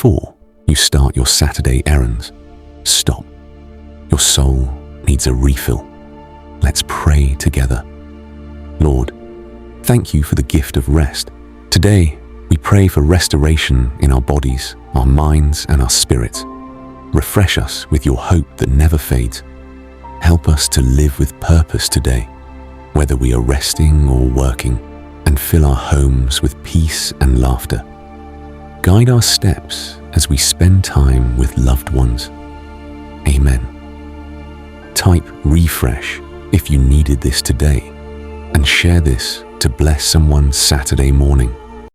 before you start your Saturday errands, stop. Your soul needs a refill. Let's pray together. Lord, thank you for the gift of rest. Today, we pray for restoration in our bodies, our minds, and our spirits. Refresh us with your hope that never fades. Help us to live with purpose today, whether we are resting or working, and fill our homes with peace and laughter. Guide our steps as we spend time with loved ones. Amen. Type refresh if you needed this today, and share this to bless someone Saturday morning.